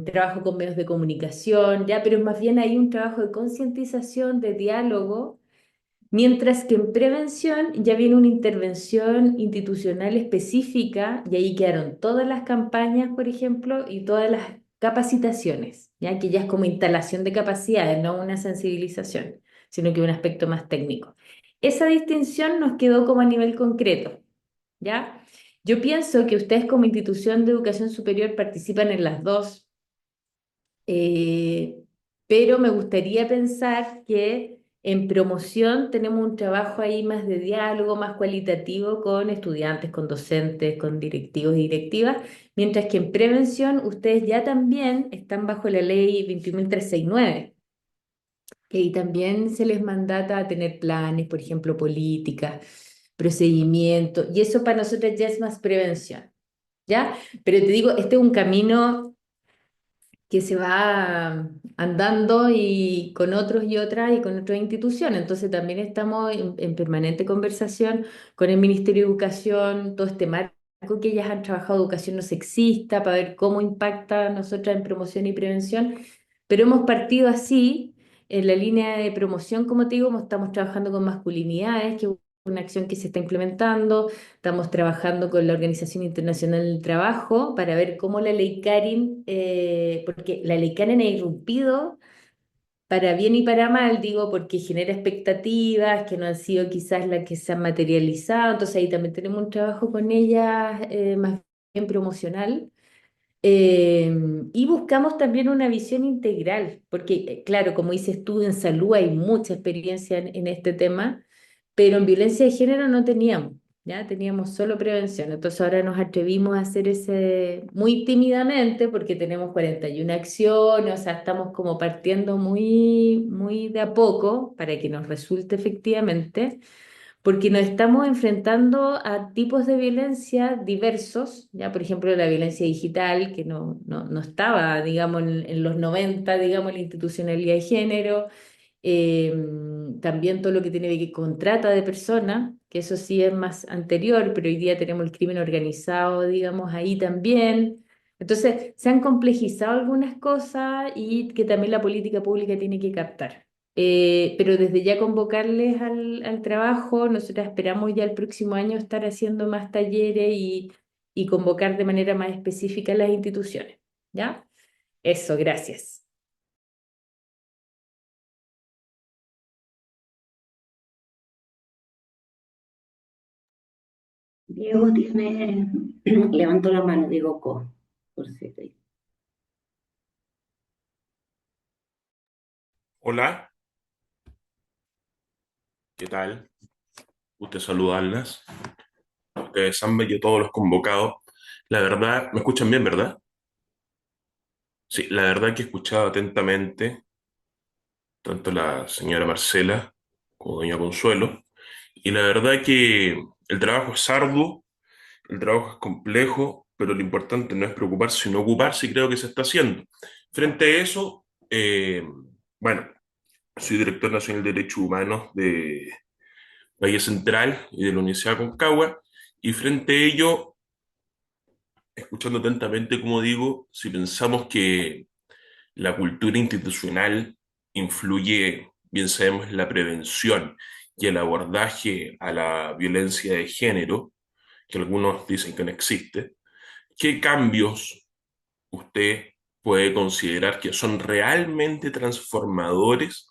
trabajo con medios de comunicación, ya, pero más bien hay un trabajo de concientización, de diálogo, mientras que en prevención ya viene una intervención institucional específica y ahí quedaron todas las campañas, por ejemplo, y todas las capacitaciones, ya que ya es como instalación de capacidades, no una sensibilización, sino que un aspecto más técnico. Esa distinción nos quedó como a nivel concreto. ¿Ya? Yo pienso que ustedes como institución de educación superior participan en las dos, eh, pero me gustaría pensar que en promoción tenemos un trabajo ahí más de diálogo, más cualitativo con estudiantes, con docentes, con directivos y directivas, mientras que en prevención ustedes ya también están bajo la ley 21.369, que ahí también se les mandata a tener planes, por ejemplo, políticas, procedimientos, y eso para nosotros ya es más prevención, ¿ya? Pero te digo, este es un camino que se va andando y con otros y otras y con otras instituciones, entonces también estamos en permanente conversación con el Ministerio de Educación, todo este marco que ellas han trabajado, educación no sexista, para ver cómo impacta a nosotras en promoción y prevención, pero hemos partido así. En la línea de promoción, como te digo, estamos trabajando con masculinidades, que una acción que se está implementando. Estamos trabajando con la Organización Internacional del Trabajo para ver cómo la ley Karin, porque la ley Karin ha irrumpido para bien y para mal, digo, porque genera expectativas que no han sido quizás las que se han materializado. Entonces ahí también tenemos un trabajo con ellas, más bien promocional. Eh, y buscamos también una visión integral, porque claro, como dices tú, en salud hay mucha experiencia en este tema, pero en violencia de género no teníamos, ¿ya? Teníamos solo prevención. Entonces ahora nos atrevimos a hacer ese muy tímidamente, porque tenemos 41 acciones, o sea, estamos como partiendo muy, muy de a poco para que nos resulte efectivamente porque nos estamos enfrentando a tipos de violencia diversos, ya por ejemplo la violencia digital, que no estaba, digamos, en los 90 digamos, la institucionalidad de género, eh, también todo lo que tiene que ver con trata de personas, que eso sí es más anterior, pero hoy día tenemos el crimen organizado, digamos, ahí también. Entonces, se han complejizado algunas cosas y que también la política pública tiene que captar. Pero desde ya convocarles al trabajo, nosotros esperamos ya el próximo año estar haciendo más talleres y convocar de manera más específica a las instituciones. ¿Ya? Eso, gracias. Diego tiene, levantó la mano, Diego Co, por cierto. Hola, ¿qué tal? Gusto saludarlas. Ustedes han venido todos los convocados. La verdad, ¿me escuchan bien, verdad? Sí, la verdad que he escuchado atentamente tanto la señora Marcela como doña Consuelo. Y la verdad que el trabajo es arduo, el trabajo es complejo, pero lo importante no es preocuparse, sino ocuparse y creo que se está haciendo. Frente a eso, bueno, soy director nacional de Derechos Humanos de Valle Central y de la Universidad Concagua, y frente a ello, escuchando atentamente, como digo, si pensamos que la cultura institucional influye, bien sabemos, en la prevención y el abordaje a la violencia de género, que algunos dicen que no existe, ¿qué cambios usted puede considerar que son realmente transformadores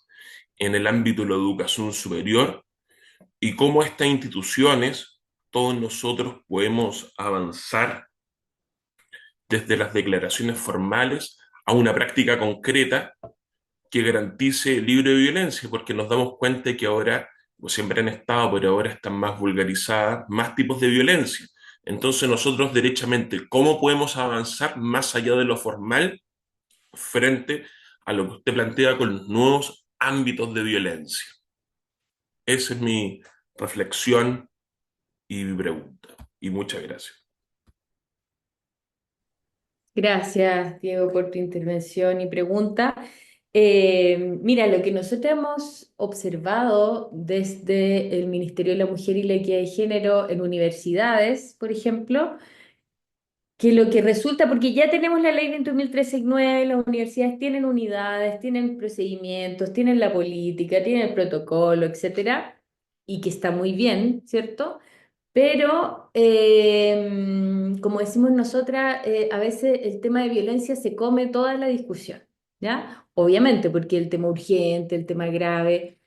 en el ámbito de la educación superior y cómo estas instituciones, todos nosotros podemos avanzar desde las declaraciones formales a una práctica concreta que garantice libre violencia, porque nos damos cuenta de que ahora, pues siempre han estado, pero ahora están más vulgarizadas, más tipos de violencia. Entonces nosotros derechamente, ¿cómo podemos avanzar más allá de lo formal frente a lo que usted plantea con los nuevos ámbitos de violencia? Esa es mi reflexión y mi pregunta. Y muchas gracias. Gracias, Diego, por tu intervención y pregunta. Mira, lo que nosotros hemos observado desde el Ministerio de la Mujer y la Equidad de Género en universidades, por ejemplo, que lo que resulta, porque ya tenemos la ley 21.369, las universidades tienen unidades, tienen procedimientos, tienen la política, tienen el protocolo, etcétera, y que está muy bien, ¿cierto? Pero, como decimos nosotras, a veces el tema de violencia se come toda la discusión, ¿ya? Obviamente, porque el tema urgente, el tema grave,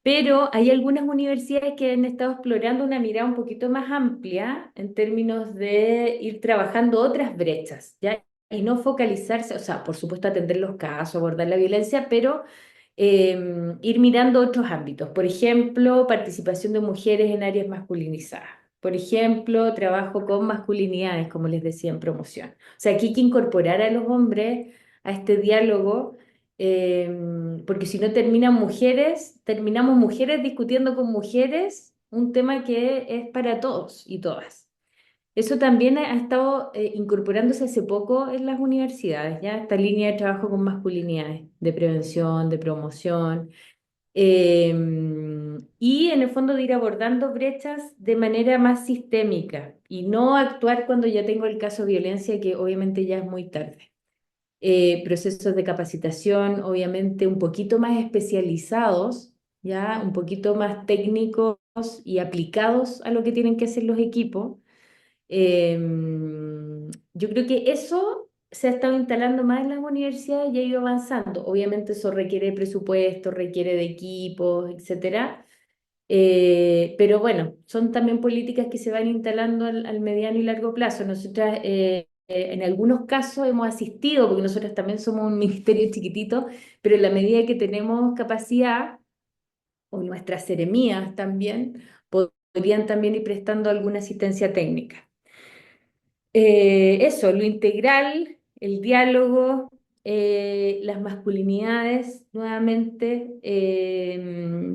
pero hay algunas universidades que han estado explorando una mirada un poquito más amplia en términos de ir trabajando otras brechas, ¿ya? Y no focalizarse, o sea, por supuesto atender los casos, abordar la violencia, pero ir mirando otros ámbitos. Por ejemplo, participación de mujeres en áreas masculinizadas. Por ejemplo, trabajo con masculinidades, como les decía en promoción. O sea, aquí hay que incorporar a los hombres a este diálogo porque si no terminamos mujeres discutiendo con mujeres un tema que es para todos y todas. Eso también ha estado incorporándose hace poco en las universidades, ya esta línea de trabajo con masculinidades, de prevención, de promoción, eh, y en el fondo de ir abordando brechas de manera más sistémica y no actuar cuando ya tengo el caso de violencia, que obviamente ya es muy tarde. Procesos de capacitación, obviamente un poquito más especializados, ya un poquito más técnicos y aplicados a lo que tienen que hacer los equipos. Yo creo que eso se ha estado instalando más en las universidades y ha ido avanzando. Obviamente eso requiere presupuesto, requiere de equipos, etcétera. Pero bueno, son también políticas que se van instalando al mediano y largo plazo. Nosotras en algunos casos hemos asistido, porque nosotros también somos un ministerio chiquitito, pero en la medida que tenemos capacidad, o nuestras seremías también, podrían también ir prestando alguna asistencia técnica. Eso, lo integral, el diálogo, las masculinidades, nuevamente,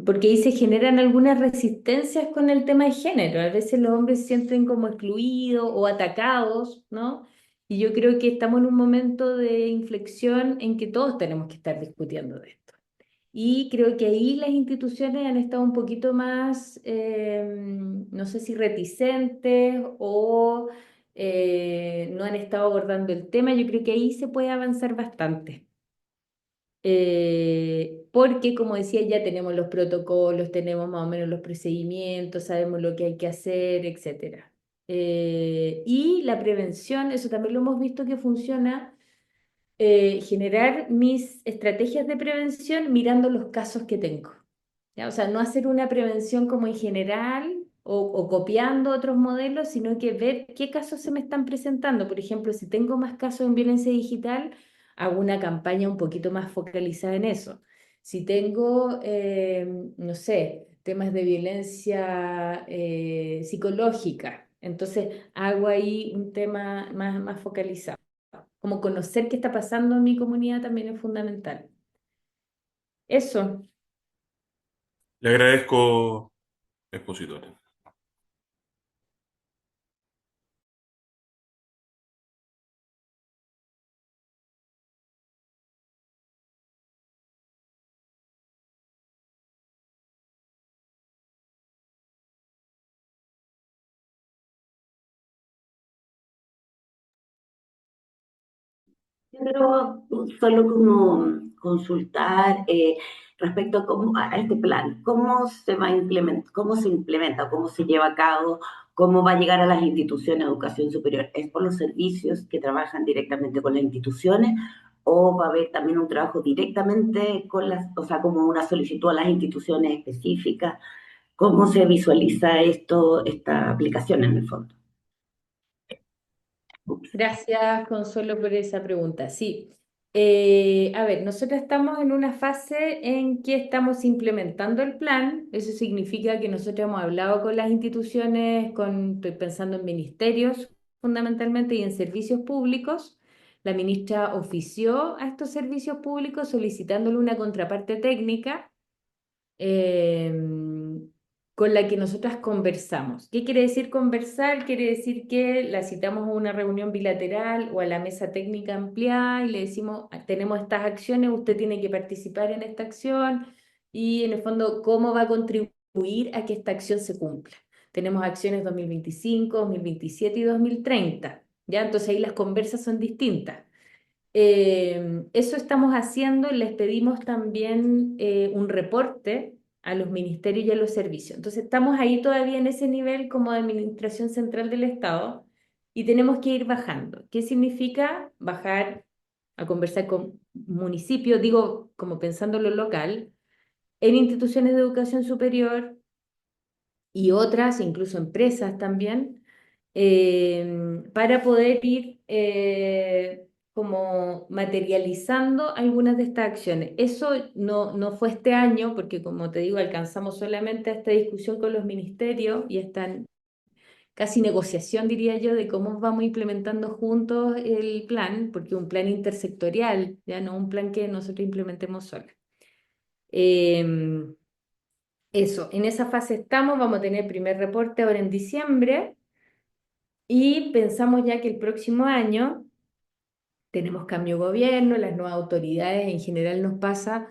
porque ahí se generan algunas resistencias con el tema de género. A veces los hombres se sienten como excluidos o atacados, ¿no? Y yo creo que estamos en un momento de inflexión en que todos tenemos que estar discutiendo de esto. Y creo que ahí las instituciones han estado un poquito más, no sé si reticentes o no han estado abordando el tema. Yo creo que ahí se puede avanzar bastante. Porque, como decía, ya tenemos los protocolos, tenemos más o menos los procedimientos, sabemos lo que hay que hacer, etcétera. Y la prevención, eso también lo hemos visto que funciona, generar mis estrategias de prevención mirando los casos que tengo. ¿Ya? O sea, no hacer una prevención como en general o copiando otros modelos, sino que ver qué casos se me están presentando. Por ejemplo, si tengo más casos en violencia digital, hago una campaña un poquito más focalizada en eso. Si tengo, no sé, temas de violencia psicológica, entonces hago ahí un tema más focalizado. Como conocer qué está pasando en mi comunidad también es fundamental. Eso. Le agradezco, expositora. Yo quiero solo como consultar respecto a, a este plan, cómo se va a implementar, cómo se implementa, cómo se lleva a cabo, cómo va a llegar a las instituciones de educación superior. ¿Es por los servicios que trabajan directamente con las instituciones o va a haber también un trabajo directamente con las, o sea, como una solicitud a las instituciones específicas? ¿Cómo se visualiza esto, esta aplicación en el fondo? Ups. Gracias, Consuelo, por esa pregunta. Sí. A ver, nosotros estamos en una fase en que estamos implementando el plan. Eso significa que nosotros hemos hablado con las instituciones, estoy pensando en ministerios fundamentalmente y en servicios públicos. La ministra ofició a estos servicios públicos solicitándole una contraparte técnica con la que nosotras conversamos. ¿Qué quiere decir conversar? Quiere decir que la citamos a una reunión bilateral o a la mesa técnica ampliada y le decimos, tenemos estas acciones, usted tiene que participar en esta acción y en el fondo, ¿cómo va a contribuir a que esta acción se cumpla? Tenemos acciones 2025, 2027 y 2030, ¿ya? Entonces ahí las conversas son distintas. Eso estamos haciendo, les pedimos también un reporte a los ministerios y a los servicios. Entonces estamos ahí todavía en ese nivel como de administración central del Estado y tenemos que ir bajando. ¿Qué significa bajar a conversar con municipios? Digo, como pensando en lo local, en instituciones de educación superior y otras, incluso empresas también, para poder ir como materializando algunas de estas acciones. Eso no fue este año, porque como te digo, alcanzamos solamente esta discusión con los ministerios y esta casi negociación, diría yo, de cómo vamos implementando juntos el plan, porque es un plan intersectorial, ya no un plan que nosotros implementemos solos. Eso, en esa fase estamos, vamos a tener primer reporte ahora en diciembre y pensamos ya que el próximo año tenemos cambio de gobierno, las nuevas autoridades en general nos pasa,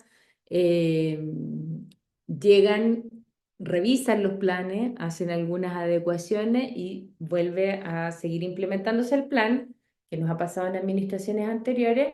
eh, llegan, revisan los planes, hacen algunas adecuaciones y vuelve a seguir implementándose el plan que nos ha pasado en administraciones anteriores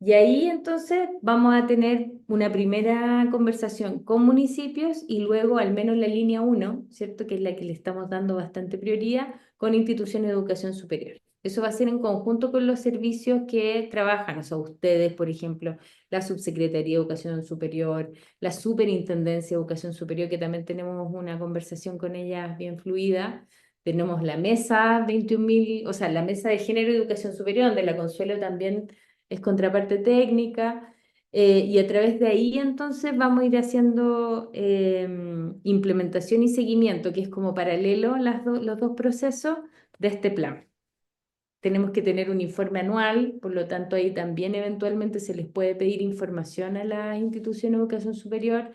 Y ahí entonces vamos a tener una primera conversación con municipios y luego al menos la línea uno, ¿cierto? Que es la que le estamos dando bastante prioridad, con instituciones de educación superior. Eso va a ser en conjunto con los servicios que trabajan, o sea, ustedes, por ejemplo, la Subsecretaría de Educación Superior, la Superintendencia de Educación Superior, que también tenemos una conversación con ellas bien fluida. Tenemos la mesa 21.000, o sea, la mesa de género y educación superior, donde la Consuelo también es contraparte técnica, y a través de ahí entonces vamos a ir haciendo implementación y seguimiento, que es como paralelo los dos procesos de este plan. Tenemos que tener un informe anual, por lo tanto ahí también eventualmente se les puede pedir información a las instituciones de educación superior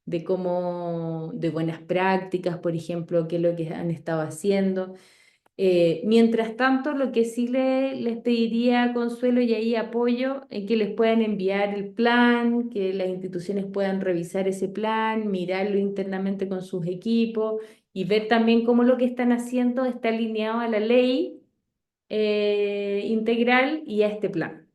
de cómo, de buenas prácticas, por ejemplo, qué es lo que han estado haciendo. Mientras tanto, lo que sí les pediría Consuelo y ahí apoyo es que les puedan enviar el plan, que las instituciones puedan revisar ese plan, mirarlo internamente con sus equipos y ver también cómo lo que están haciendo está alineado a la ley integral y a este plan.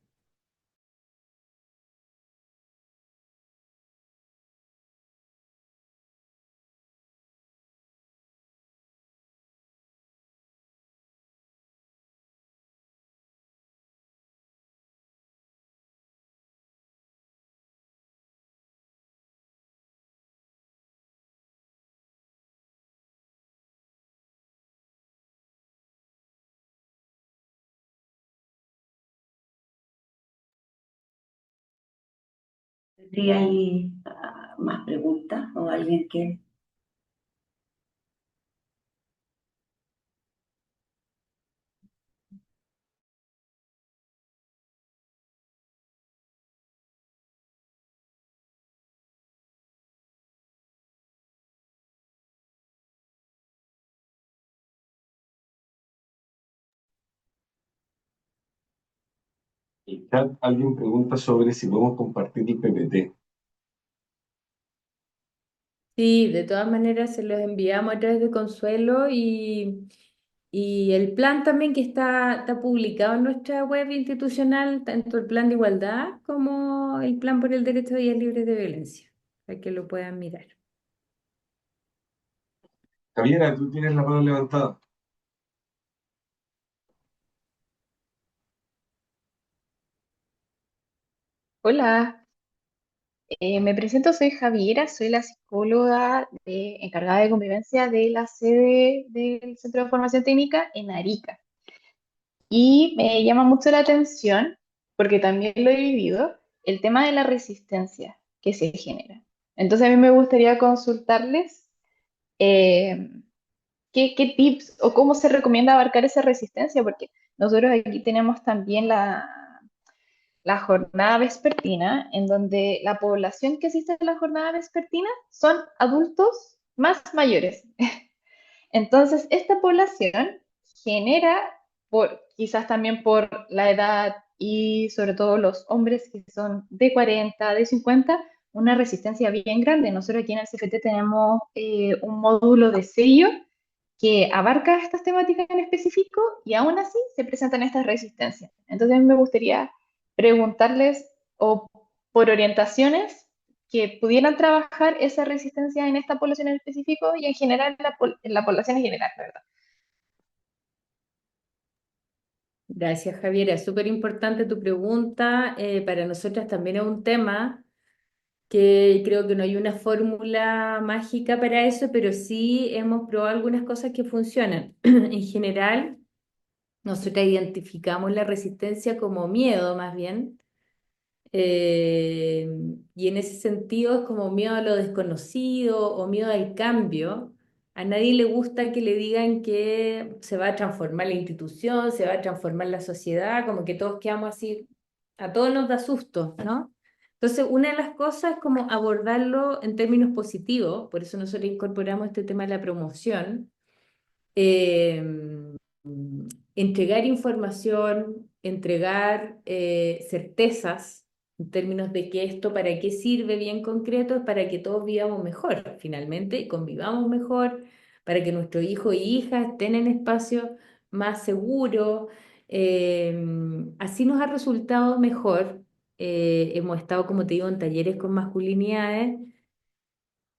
Si hay más preguntas o alguien que... El chat, alguien pregunta sobre si podemos compartir el PPT. Sí, de todas maneras se los enviamos a través de Consuelo y el plan también que está publicado en nuestra web institucional, tanto el plan de igualdad como el plan por el derecho a días libres de violencia, para que lo puedan mirar. Javiera, tú tienes la mano levantada. Hola, me presento, soy Javiera, soy la psicóloga encargada de convivencia de la sede del Centro de Formación Técnica en Arica. Y me llama mucho la atención, porque también lo he vivido, el tema de la resistencia que se genera. Entonces a mí me gustaría consultarles eh, qué tips o cómo se recomienda abarcar esa resistencia, porque nosotros aquí tenemos también la jornada vespertina, en donde la población que asiste a la jornada vespertina son adultos más mayores. Entonces, esta población genera, quizás también por la edad y sobre todo los hombres que son de 40, de 50, una resistencia bien grande. Nosotros aquí en el CFT tenemos un módulo de sello que abarca estas temáticas en específico y aún así se presentan estas resistencias. Entonces me gustaría preguntarles o por orientaciones que pudieran trabajar esa resistencia en esta población en específico y en general en la población en general, ¿verdad? Gracias, Javiera. Súper importante tu pregunta. Para nosotras también es un tema que creo que no hay una fórmula mágica para eso, pero sí hemos probado algunas cosas que funcionan. En general, nosotros identificamos la resistencia como miedo, más bien, eh, y en ese sentido es como miedo a lo desconocido o miedo al cambio. A nadie le gusta que le digan que se va a transformar la institución, se va a transformar la sociedad, como que todos quedamos así, a todos nos da susto, ¿no? Entonces, una de las cosas es como abordarlo en términos positivos, por eso nosotros incorporamos este tema de la promoción. eh, Entregar información, entregar certezas en términos de que esto para qué sirve bien concreto, es para que todos vivamos mejor finalmente y convivamos mejor, para que nuestros hijos y hijas estén en espacios más seguros. Así nos ha resultado mejor hemos estado, como te digo, en talleres con masculinidades.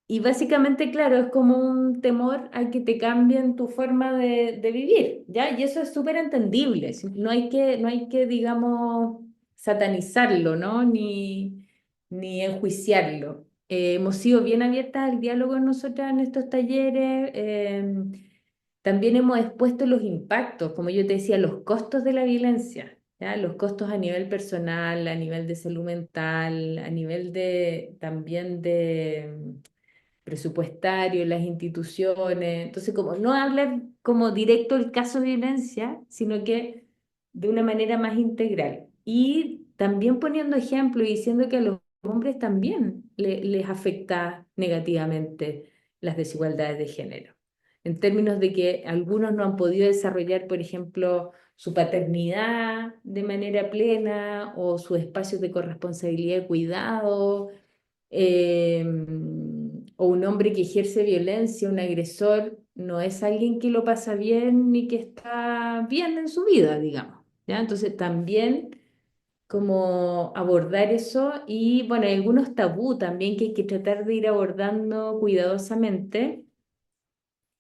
Y básicamente, claro, es como un temor a que te cambien tu forma de vivir, ¿ya? Y eso es súper entendible. No hay que, digamos, satanizarlo, ¿no? Ni enjuiciarlo. Hemos sido bien abiertas al diálogo nosotras en estos talleres. También hemos expuesto los impactos, como yo te decía, los costos de la violencia, ¿ya? Los costos a nivel personal, a nivel de salud mental, a nivel de también de presupuestario, las instituciones. Entonces, como no hablar como directo el caso de violencia, sino que de una manera más integral. Y también poniendo ejemplo y diciendo que a los hombres también les afecta negativamente las desigualdades de género. En términos de que algunos no han podido desarrollar, por ejemplo, su paternidad de manera plena o sus espacios de corresponsabilidad y cuidado, o un hombre que ejerce violencia, un agresor, no es alguien que lo pasa bien ni que está bien en su vida, digamos, ¿ya? Entonces también como abordar eso y bueno, hay algunos tabú también que hay que tratar de ir abordando cuidadosamente.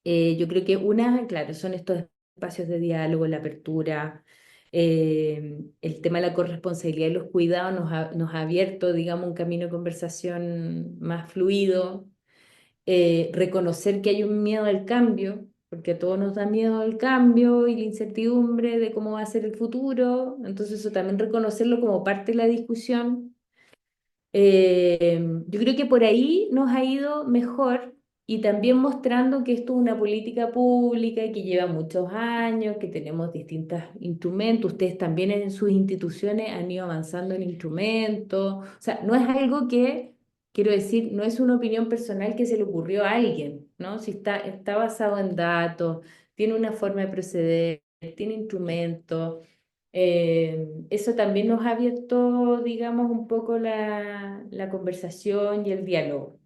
Yo creo que una, claro, son estos espacios de diálogo, la apertura, el tema de la corresponsabilidad y los cuidados nos ha abierto, digamos, un camino de conversación más fluido. Reconocer que hay un miedo al cambio, porque a todos nos da miedo el cambio y la incertidumbre de cómo va a ser el futuro. Entonces eso también reconocerlo como parte de la discusión. Yo creo que por ahí nos ha ido mejor y también mostrando que esto es una política pública que lleva muchos años, que tenemos distintos instrumentos. Ustedes también en sus instituciones han ido avanzando en instrumentos. O sea, no es algo que, quiero decir, no es una opinión personal que se le ocurrió a alguien, ¿no? Si está basado en datos, tiene una forma de proceder, tiene instrumentos. Eso también nos ha abierto, digamos, un poco la conversación y el diálogo.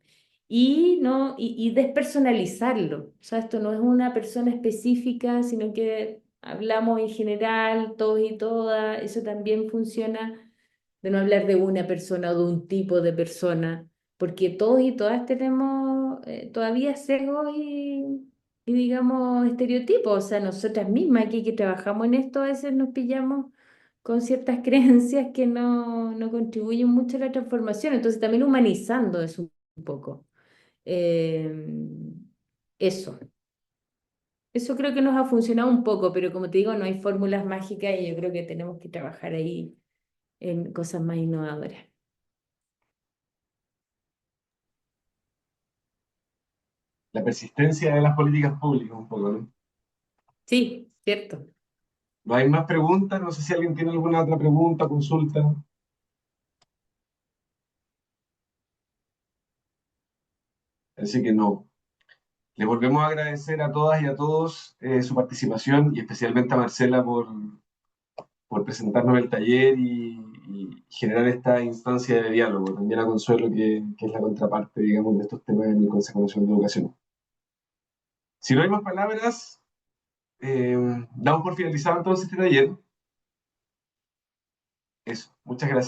Y, ¿no? y despersonalizarlo. O sea, esto no es una persona específica, sino que hablamos en general, todos y todas. Eso también funciona, de no hablar de una persona o de un tipo de persona, porque todos y todas tenemos todavía sesgos y, digamos, estereotipos. O sea, nosotras mismas aquí que trabajamos en esto, a veces nos pillamos con ciertas creencias que no contribuyen mucho a la transformación. Entonces, también humanizando eso un poco. Eh, eso. Eso creo que nos ha funcionado un poco, pero como te digo, no hay fórmulas mágicas y yo creo que tenemos que trabajar ahí en cosas más innovadoras. La persistencia de las políticas públicas, un poco, ¿no? Sí, cierto. ¿No hay más preguntas? No sé si alguien tiene alguna otra pregunta, consulta. Así que no. Les volvemos a agradecer a todas y a todos su participación y especialmente a Marcela por presentarnos el taller y generar esta instancia de diálogo. También a Consuelo, que es la contraparte, digamos, de estos temas en el Consejo Nacional de Educación. Si no hay más palabras, damos por finalizado entonces este taller. Eso, muchas gracias.